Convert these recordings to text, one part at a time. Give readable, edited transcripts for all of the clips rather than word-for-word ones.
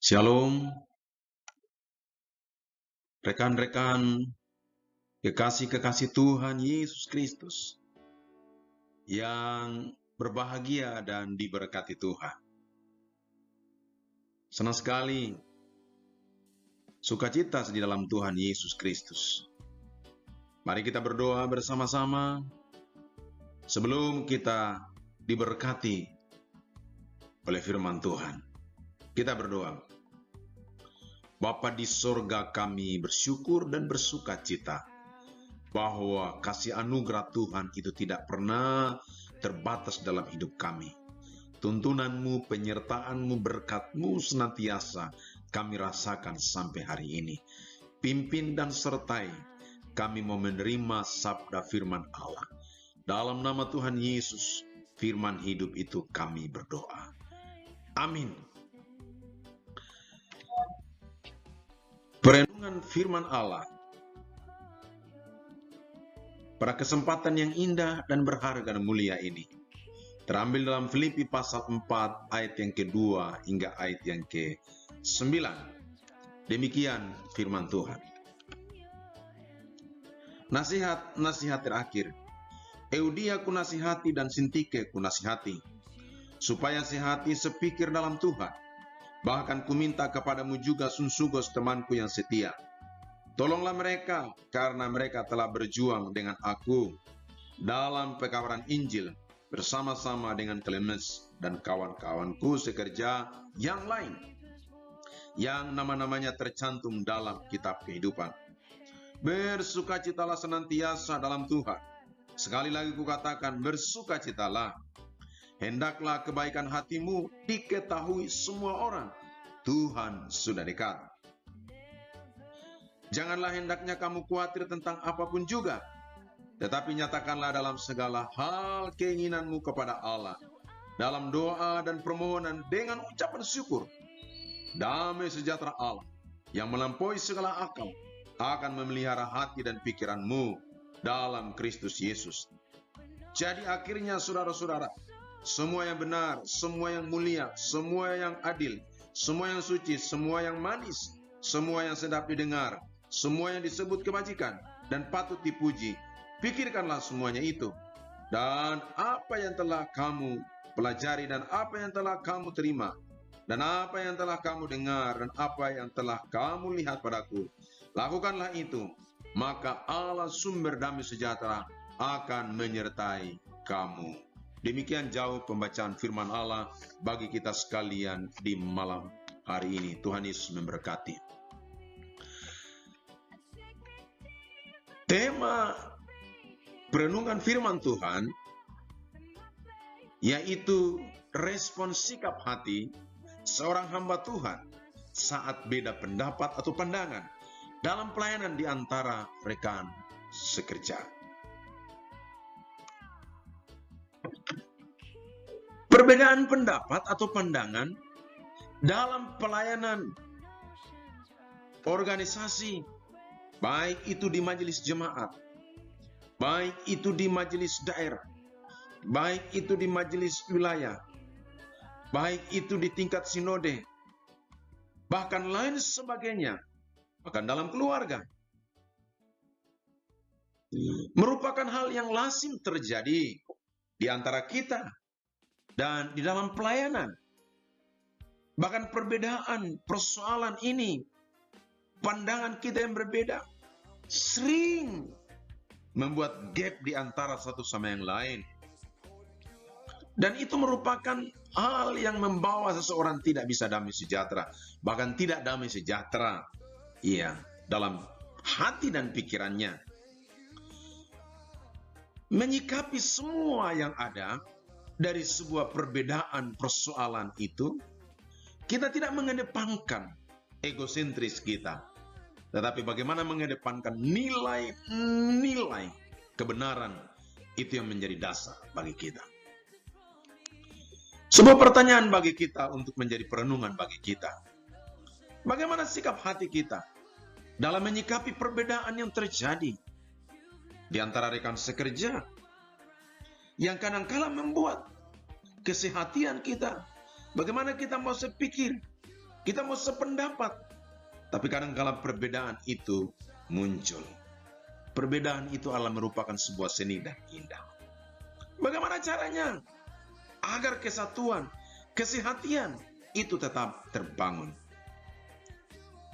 Shalom, rekan-rekan kekasih-kekasih Tuhan Yesus Kristus yang berbahagia dan diberkati Tuhan. Senang sekali sukacita di dalam Tuhan Yesus Kristus. Mari kita berdoa bersama-sama sebelum kita diberkati oleh firman Tuhan. Kita berdoa. Bapa di sorga, kami bersyukur dan bersukacita bahwa kasih anugerah Tuhan itu tidak pernah terbatas dalam hidup kami. Tuntunanmu, penyertaanmu, berkatmu senantiasa kami rasakan sampai hari ini. Pimpin dan sertai kami mau menerima sabda firman Allah. Dalam nama Tuhan Yesus, firman hidup itu kami berdoa. Amin. Perenungan firman Allah pada kesempatan yang indah dan berharga dan mulia ini terambil dalam Filipi pasal 4 ayat yang kedua hingga ayat yang ke-9. Demikian firman Tuhan. Nasihat terakhir. Eudia kunasihati dan Sintike kunasihati, supaya sehati sepikir dalam Tuhan. Bahkan kuminta kepadamu juga Sunsugos temanku yang setia. Tolonglah mereka, karena mereka telah berjuang dengan aku dalam pekabaran Injil bersama-sama dengan Klemes dan kawan-kawanku sekerja yang lain, yang nama-namanya tercantum dalam kitab kehidupan. Bersukacitalah senantiasa dalam Tuhan. Sekali lagi kukatakan, bersukacitalah. Hendaklah kebaikan hatimu diketahui semua orang. Tuhan sudah dekat. Janganlah hendaknya kamu khawatir tentang apapun juga, tetapi nyatakanlah dalam segala hal keinginanmu kepada Allah, dalam doa dan permohonan dengan ucapan syukur. Damai sejahtera Allah, yang melampaui segala akal, akan memelihara hati dan pikiranmu dalam Kristus Yesus. Jadi akhirnya saudara-saudara, semua yang benar, semua yang mulia, semua yang adil, semua yang suci, semua yang manis, semua yang sedap didengar, semua yang disebut kebajikan dan patut dipuji, pikirkanlah semuanya itu. Dan apa yang telah kamu pelajari dan apa yang telah kamu terima dan apa yang telah kamu dengar dan apa yang telah kamu lihat padaku, lakukanlah itu, maka Allah sumber damai sejahtera akan menyertai kamu. Demikian jauh pembacaan firman Allah bagi kita sekalian di malam hari ini. Tuhan Yesus memberkati. Tema perenungan firman Tuhan yaitu respon sikap hati seorang hamba Tuhan saat beda pendapat atau pandangan dalam pelayanan di antara rekan sekerja. Perbedaan pendapat atau pandangan dalam pelayanan organisasi, baik itu di majelis jemaat, baik itu di majelis daerah, baik itu di majelis wilayah, baik itu di tingkat sinode, bahkan lain sebagainya, bahkan dalam keluarga, merupakan hal yang lazim terjadi di antara kita dan di dalam pelayanan. Bahkan perbedaan persoalan ini, pandangan kita yang berbeda, sering membuat gap di antara satu sama yang lain. Dan itu merupakan hal yang membawa seseorang tidak bisa damai sejahtera, bahkan tidak damai sejahtera, dalam hati dan pikirannya. Menyikapi semua yang ada dari sebuah perbedaan persoalan itu, kita tidak mengedepankan egosentris kita, tetapi bagaimana mengedepankan nilai-nilai kebenaran itu yang menjadi dasar bagi kita. Sebuah pertanyaan bagi kita untuk menjadi perenungan bagi kita. Bagaimana sikap hati kita dalam menyikapi perbedaan yang terjadi di antara rekan sekerja yang kadang-kala membuat kesehatian kita, bagaimana kita mau sepikir, Kita mau sependapat. Tapi kadang-kala perbedaan itu muncul. Perbedaan itu adalah merupakan sebuah seni dan indah. Bagaimana caranya agar kesatuan, kesehatian itu tetap terbangun?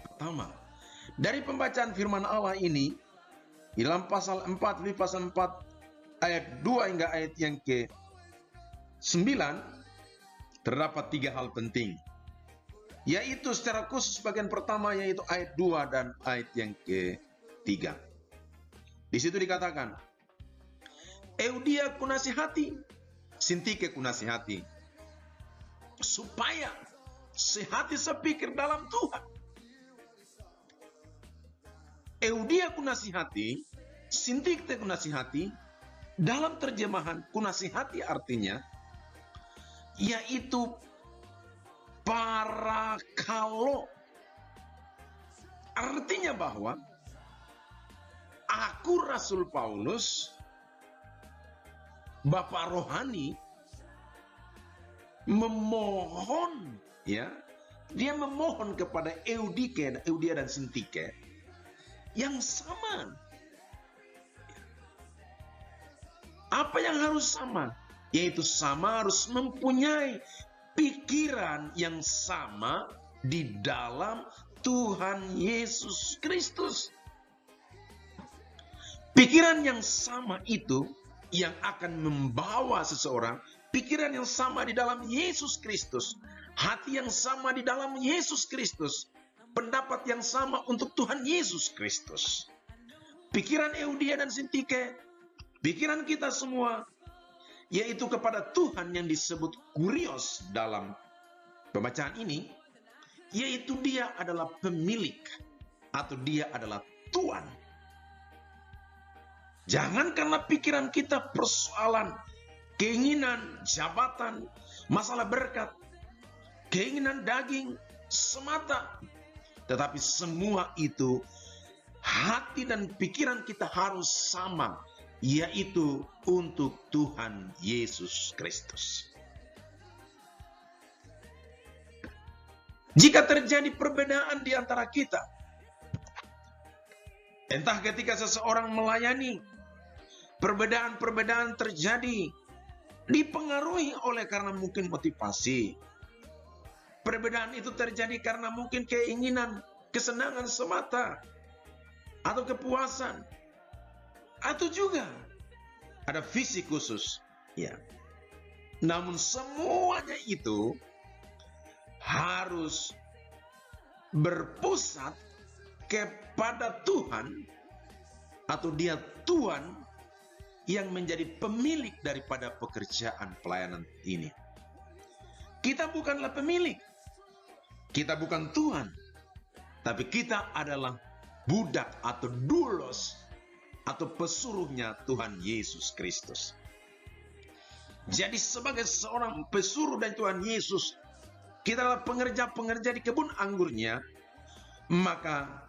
Pertama, dari pembacaan firman Allah ini, di dalam pasal 4, di pasal 4 ayat 2 hingga ayat yang ke-9, terdapat 3 hal penting. Yaitu secara khusus bagian pertama, yaitu ayat 2 dan ayat yang ke-3. Di situ dikatakan, Eudia kunasihati, Sintike kunasihati, supaya sehati sepikir dalam Tuhan. Eudia kunasihati, Sintike kunasihati, dalam terjemahan kunasihati artinya, yaitu para kalau. Artinya bahwa aku Rasul Paulus, Bapak rohani, memohon, ya, dia memohon kepada Eudia dan Sintike yang sama. Apa yang harus sama? Yaitu sama harus mempunyai pikiran yang sama di dalam Tuhan Yesus Kristus. Pikiran yang sama itu yang akan membawa seseorang, pikiran yang sama di dalam Yesus Kristus, hati yang sama di dalam Yesus Kristus, pendapat yang sama untuk Tuhan Yesus Kristus. Pikiran Eudia dan Sintike, pikiran kita semua, yaitu kepada Tuhan yang disebut Kurios dalam pembacaan ini, yaitu dia adalah pemilik atau dia adalah Tuhan. Jangan karena pikiran kita persoalan keinginan, jabatan, masalah berkat, keinginan daging semata. Tetapi semua itu hati dan pikiran kita harus sama, yaitu untuk Tuhan Yesus Kristus. Jika terjadi perbedaan di antara kita, entah ketika seseorang melayani, perbedaan-perbedaan terjadi, dipengaruhi oleh karena mungkin motivasi. Perbedaan itu terjadi karena mungkin keinginan, kesenangan semata, atau kepuasan, atau juga ada visi khusus. Ya. Namun semuanya itu harus berpusat kepada Tuhan, atau dia Tuhan yang menjadi pemilik daripada pekerjaan pelayanan ini. Kita bukanlah pemilik, kita bukan Tuhan, tapi kita adalah budak atau doulos atau pesuruhnya Tuhan Yesus Kristus. Jadi sebagai seorang pesuruh dari Tuhan Yesus, kita adalah pengerja-pengerja di kebun anggurnya, maka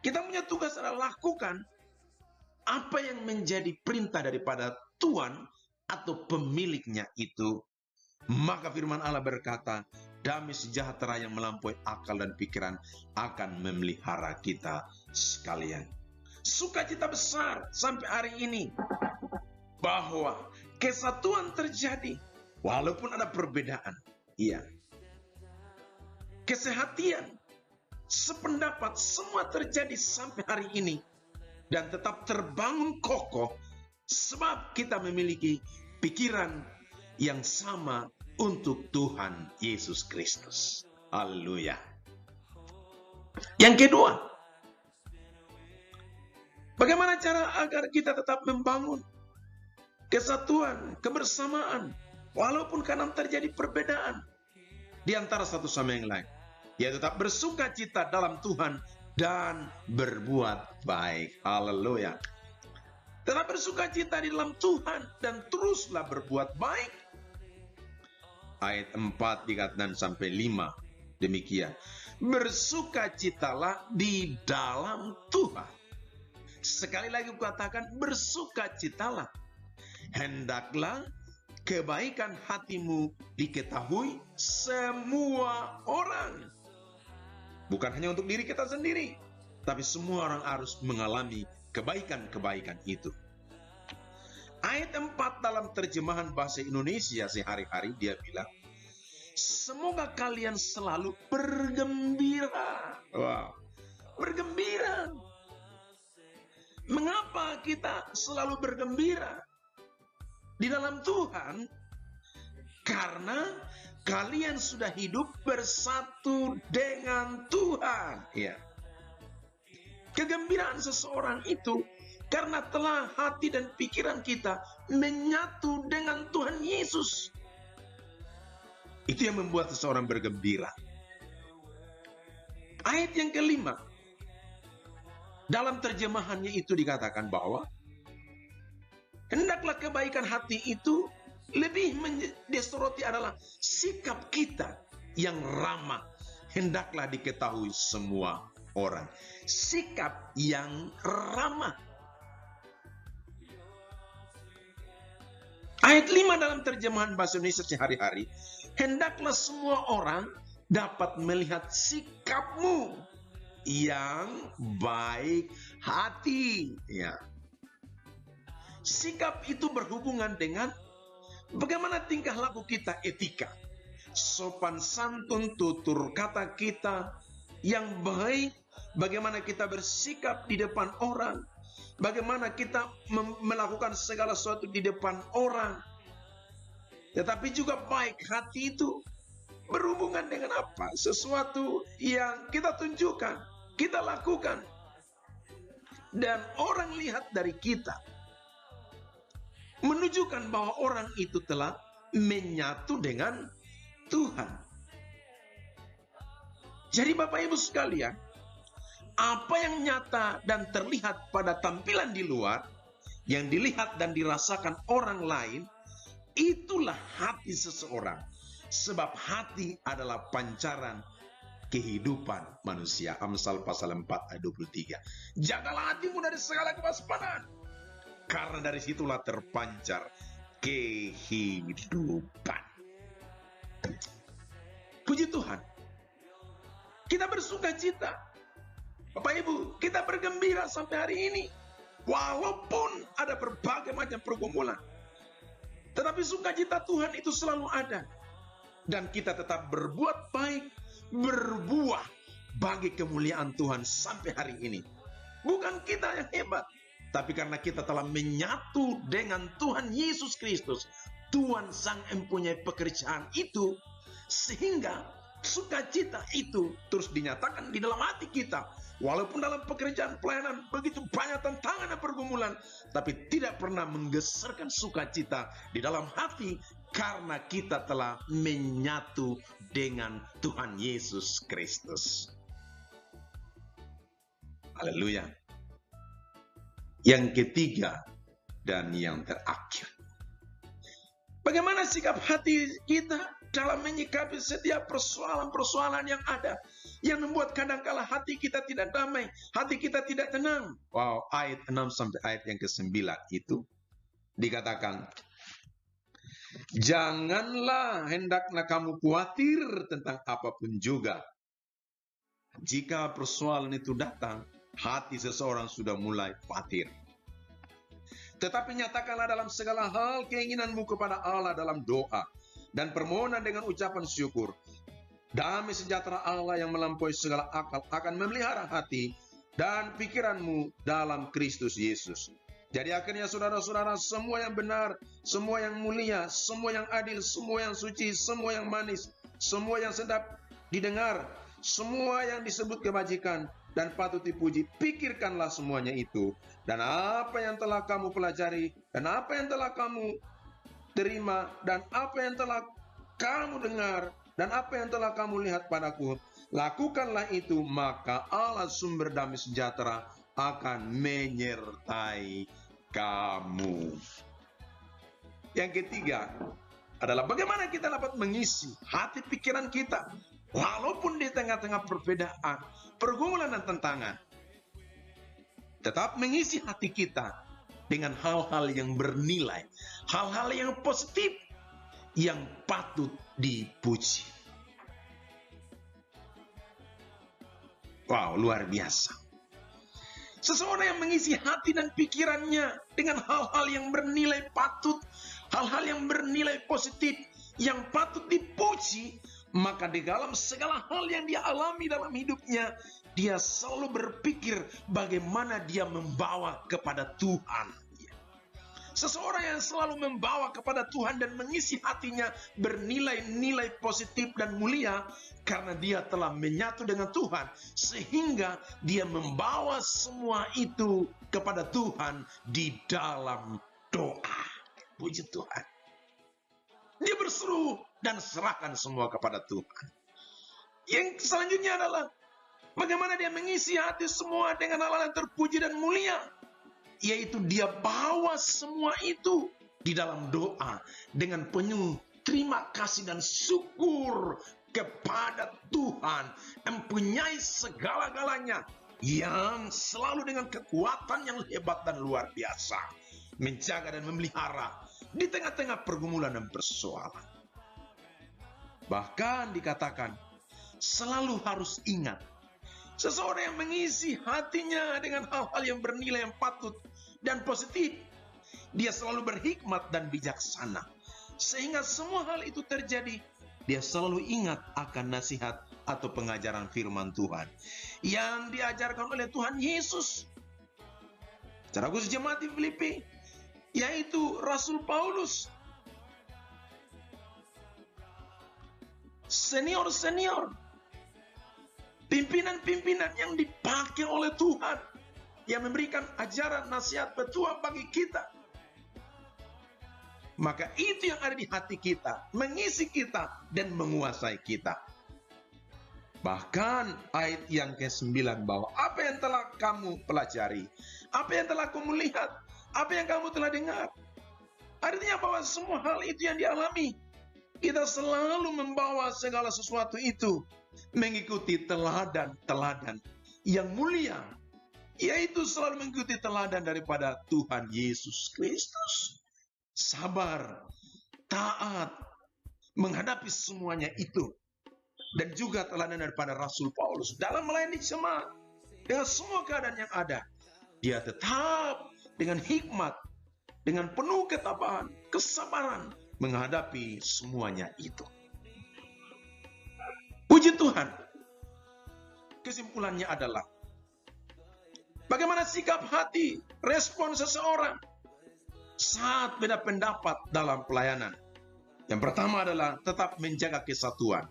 kita punya tugas adalah lakukan apa yang menjadi perintah daripada Tuhan atau pemiliknya itu. Maka firman Allah berkata, damai sejahtera yang melampaui akal dan pikiran akan memelihara kita sekalian. Sukacita besar sampai hari ini bahwa kesatuan terjadi walaupun ada perbedaan. Iya. Kesehatian, sependapat, semua terjadi sampai hari ini. Dan tetap terbangun kokoh sebab kita memiliki pikiran yang sama untuk Tuhan Yesus Kristus. Haleluya. Yang kedua, bagaimana cara agar kita tetap membangun kesatuan, kebersamaan, walaupun kadang terjadi perbedaan di antara satu sama yang lain, yaitu tetap bersuka cita dalam Tuhan dan berbuat baik. Haleluya. Tetap bersuka cita di dalam Tuhan dan teruslah berbuat baik. Ayat 4 dikatakan sampai 5 demikian. Bersukacitalah di dalam Tuhan. Sekali lagi kukatakan, bersukacitalah. Hendaklah kebaikan hatimu diketahui semua orang. Bukan hanya untuk diri kita sendiri, tapi semua orang harus mengalami kebaikan-kebaikan itu. Ayat 4 dalam terjemahan bahasa Indonesia sehari-hari dia bilang, semoga kalian selalu bergembira. Wow, bergembira. Mengapa kita selalu bergembira di dalam Tuhan? Karena kalian sudah hidup bersatu dengan Tuhan. Ya. Kegembiraan seseorang itu karena telah hati dan pikiran kita menyatu dengan Tuhan Yesus. Itu yang membuat seseorang bergembira. Ayat yang kelima, dalam terjemahannya itu dikatakan bahwa hendaklah kebaikan hati itu lebih disoroti adalah sikap kita yang ramah. Hendaklah diketahui semua orang. Sikap yang ramah. Ayat 5 dalam terjemahan bahasa Indonesia sehari-hari, hendaklah semua orang dapat melihat sikapmu yang baik hati. Ya. Sikap itu berhubungan dengan bagaimana tingkah laku kita, etika, sopan santun, tutur kata kita yang baik, bagaimana kita bersikap di depan orang, bagaimana kita melakukan segala sesuatu di depan orang. Tetapi juga baik hati itu berhubungan dengan apa? Sesuatu yang kita tunjukkan, kita lakukan. Dan orang lihat dari kita, menunjukkan bahwa orang itu telah menyatu dengan Tuhan. Jadi Bapak Ibu sekalian, apa yang nyata dan terlihat pada tampilan di luar, yang dilihat dan dirasakan orang lain, itulah hati seseorang. Sebab hati adalah pancaran kehidupan manusia. Amsal pasal 4 ayat 23. Jagalah hatimu dari segala kewaspadaan, karena dari situlah terpancar kehidupan. Puji Tuhan. Kita bersuka cita. Bapak Ibu, kita bergembira sampai hari ini. Walaupun ada berbagai macam pergumulan. Tetapi sukacita Tuhan itu selalu ada. Dan kita tetap berbuat baik, berbuah bagi kemuliaan Tuhan sampai hari ini. Bukan kita yang hebat, tapi karena kita telah menyatu dengan Tuhan Yesus Kristus. Tuhan Sang mempunyai pekerjaan itu, sehingga sukacita itu terus dinyatakan di dalam hati kita. Walaupun dalam pekerjaan pelayanan begitu banyak tantangan dan pergumulan, tapi tidak pernah menggeserkan sukacita di dalam hati, karena kita telah menyatu dengan Tuhan Yesus Kristus. Haleluya. Yang ketiga dan yang terakhir, bagaimana sikap hati kita dalam menyikapi setiap persoalan-persoalan yang ada, yang membuat kadangkala hati kita tidak damai, hati kita tidak tenang. Wow, ayat 6 sampai ayat yang ke-9 itu dikatakan, janganlah hendaklah kamu khawatir tentang apapun juga. Jika persoalan itu datang, hati seseorang sudah mulai khawatir. Tetapi nyatakanlah dalam segala hal keinginanmu kepada Allah dalam doa dan permohonan dengan ucapan syukur. Damai sejahtera Allah yang melampaui segala akal akan memelihara hati dan pikiranmu dalam Kristus Yesus. Jadi akhirnya saudara-saudara, semua yang benar, semua yang mulia, semua yang adil, semua yang suci, semua yang manis, semua yang sedap didengar, semua yang disebut kebajikan dan patut dipuji, pikirkanlah semuanya itu. Dan apa yang telah kamu pelajari, dan apa yang telah kamu terima, dan apa yang telah kamu dengar, dan apa yang telah kamu lihat padaku, lakukanlah itu, maka Allah sumber damai sejahtera akan menyertai kamu. Yang ketiga adalah bagaimana kita dapat mengisi hati pikiran kita walaupun di tengah-tengah perbedaan, pergumulan dan tantangan. Tetap mengisi hati kita dengan hal-hal yang bernilai, hal-hal yang positif, yang patut dipuji. Wow, luar biasa. Seseorang yang mengisi hati dan pikirannya dengan hal-hal yang bernilai patut, hal-hal yang bernilai positif, yang patut dipuji, maka di dalam segala hal yang dia alami dalam hidupnya, dia selalu berpikir bagaimana dia membawa kepada Tuhan. Seseorang yang selalu membawa kepada Tuhan dan mengisi hatinya bernilai-nilai positif dan mulia karena dia telah menyatu dengan Tuhan, sehingga dia membawa semua itu kepada Tuhan di dalam doa. Puji Tuhan. Dia berseru dan serahkan semua kepada Tuhan. Yang selanjutnya adalah bagaimana dia mengisi hati semua dengan hal-hal yang terpuji dan mulia, yaitu dia bawa semua itu di dalam doa dengan penuh terima kasih dan syukur kepada Tuhan, mempunyai segala-galanya, yang selalu dengan kekuatan yang hebat dan luar biasa, menjaga dan memelihara di tengah-tengah pergumulan dan persoalan. Bahkan dikatakan, selalu harus ingat, seseorang yang mengisi hatinya dengan hal-hal yang bernilai yang patut dan positif, dia selalu berhikmat dan bijaksana. Sehingga semua hal itu terjadi, dia selalu ingat akan nasihat atau pengajaran firman Tuhan yang diajarkan oleh Tuhan Yesus. Secara khusus jemaat di Filipi, yaitu Rasul Paulus, senior-senior, pimpinan-pimpinan yang dipakai oleh Tuhan, yang memberikan ajaran, nasihat, petua bagi kita. Maka itu yang ada di hati kita, mengisi kita dan menguasai kita. Bahkan ayat yang ke-9 bahwa apa yang telah kamu pelajari, apa yang telah kamu lihat, apa yang kamu telah dengar, artinya bahwa semua hal itu yang dialami, kita selalu membawa segala sesuatu itu mengikuti teladan-teladan yang mulia, yaitu selalu mengikuti teladan daripada Tuhan Yesus Kristus. Sabar, taat, menghadapi semuanya itu. Dan juga teladan daripada Rasul Paulus dalam melayani jemaat. Dengan semua keadaan yang ada, dia tetap dengan hikmat, dengan penuh ketabahan, kesabaran, menghadapi semuanya itu. Puji Tuhan. Kesimpulannya adalah, bagaimana sikap hati, respon seseorang saat beda pendapat dalam pelayanan. Yang pertama adalah tetap menjaga kesatuan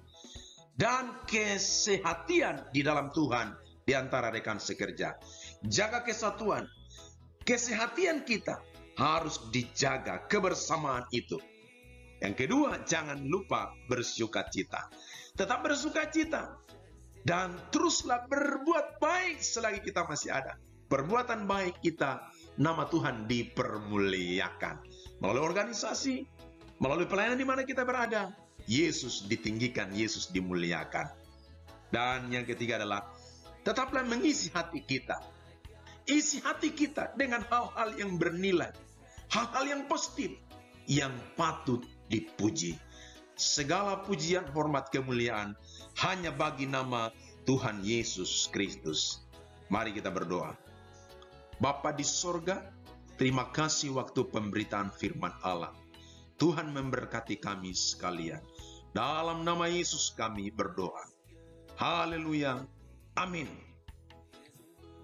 dan kesehatian di dalam Tuhan di antara rekan sekerja. Jaga kesatuan, kesehatian kita harus dijaga, kebersamaan itu. Yang kedua, jangan lupa bersukacita. Tetap bersukacita dan teruslah berbuat baik selagi kita masih ada. Perbuatan baik kita, nama Tuhan dipermuliakan. Melalui organisasi, melalui pelayanan di mana kita berada, Yesus ditinggikan, Yesus dimuliakan. Dan yang ketiga adalah, tetaplah mengisi hati kita. Isi hati kita dengan hal-hal yang bernilai, hal-hal yang positif, yang patut dipuji. Segala pujian, hormat, kemuliaan hanya bagi nama Tuhan Yesus Kristus. Mari kita berdoa. Bapa di sorga, terima kasih waktu pemberitaan firman Allah. Tuhan memberkati kami sekalian. Dalam nama Yesus kami berdoa. Haleluya. Amin.